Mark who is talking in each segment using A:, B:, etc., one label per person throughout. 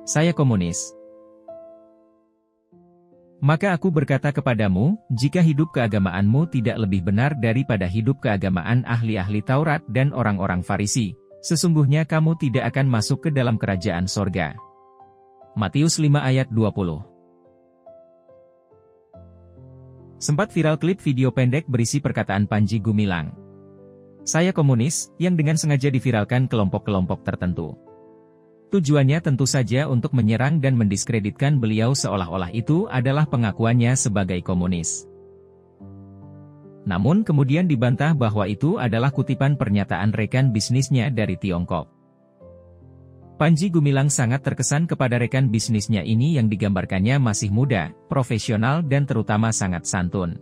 A: Saya komunis. Maka aku berkata kepadamu, jika hidup keagamaanmu tidak lebih benar daripada hidup keagamaan ahli-ahli Taurat dan orang-orang Farisi, sesungguhnya kamu tidak akan masuk ke dalam kerajaan sorga. Matius 5 ayat 20. Sempat viral klip video pendek berisi perkataan Panji Gumilang. Saya komunis, yang dengan sengaja diviralkan kelompok-kelompok tertentu. Tujuannya tentu saja untuk menyerang dan mendiskreditkan beliau seolah-olah itu adalah pengakuannya sebagai komunis. Namun kemudian dibantah bahwa itu adalah kutipan pernyataan rekan bisnisnya dari Tiongkok. Panji Gumilang sangat terkesan kepada rekan bisnisnya ini yang digambarkannya masih muda, profesional dan terutama sangat santun.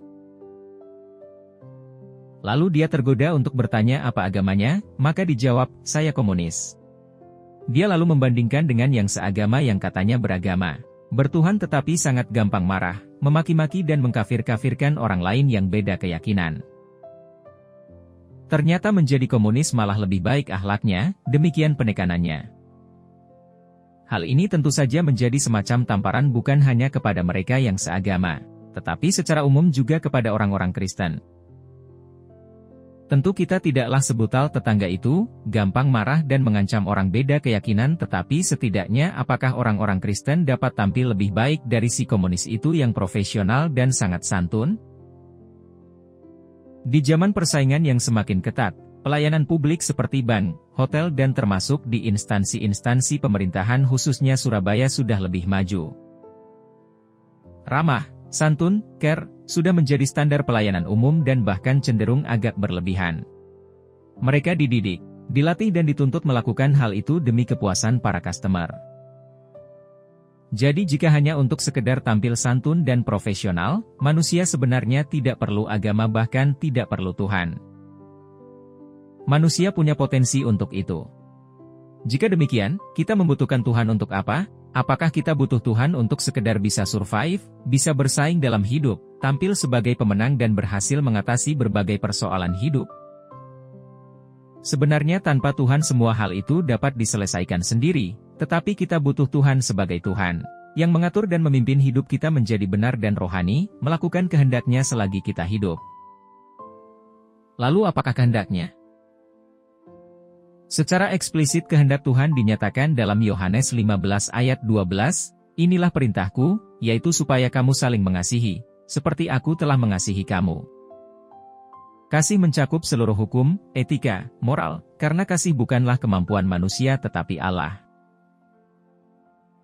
A: Lalu dia tergoda untuk bertanya apa agamanya, maka dijawab, saya komunis. Dia lalu membandingkan dengan yang seagama yang katanya beragama, bertuhan tetapi sangat gampang marah, memaki-maki dan mengkafir-kafirkan orang lain yang beda keyakinan. Ternyata menjadi komunis malah lebih baik akhlaknya, demikian penekanannya. Hal ini tentu saja menjadi semacam tamparan bukan hanya kepada mereka yang seagama, tetapi secara umum juga kepada orang-orang Kristen. Tentu kita tidaklah sebutal tetangga itu, gampang marah dan mengancam orang beda keyakinan, tetapi setidaknya apakah orang-orang Kristen dapat tampil lebih baik dari si komunis itu yang profesional dan sangat santun? Di zaman persaingan yang semakin ketat, pelayanan publik seperti bank, hotel dan termasuk di instansi-instansi pemerintahan khususnya Surabaya sudah lebih maju. Ramah, santun, care, sudah menjadi standar pelayanan umum dan bahkan cenderung agak berlebihan. Mereka dididik, dilatih dan dituntut melakukan hal itu demi kepuasan para customer. Jadi jika hanya untuk sekedar tampil santun dan profesional, manusia sebenarnya tidak perlu agama bahkan tidak perlu Tuhan. Manusia punya potensi untuk itu. Jika demikian, kita membutuhkan Tuhan untuk apa? Apakah kita butuh Tuhan untuk sekedar bisa survive, bisa bersaing dalam hidup, tampil sebagai pemenang dan berhasil mengatasi berbagai persoalan hidup? Sebenarnya tanpa Tuhan semua hal itu dapat diselesaikan sendiri, tetapi kita butuh Tuhan sebagai Tuhan, yang mengatur dan memimpin hidup kita menjadi benar dan rohani, melakukan kehendak-Nya selagi kita hidup. Lalu apakah kehendak-Nya? Secara eksplisit kehendak Tuhan dinyatakan dalam Yohanes 15 ayat 12, inilah perintahku, yaitu supaya kamu saling mengasihi, seperti aku telah mengasihi kamu. Kasih mencakup seluruh hukum, etika, moral, karena kasih bukanlah kemampuan manusia tetapi Allah.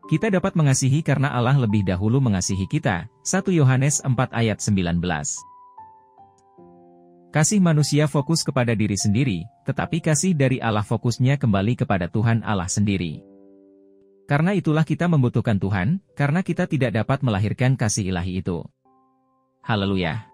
A: Kita dapat mengasihi karena Allah lebih dahulu mengasihi kita, 1 Yohanes 4 ayat 19. Kasih manusia fokus kepada diri sendiri, tetapi kasih dari Allah fokusnya kembali kepada Tuhan Allah sendiri. Karena itulah kita membutuhkan Tuhan, karena kita tidak dapat melahirkan kasih ilahi itu. Haleluya!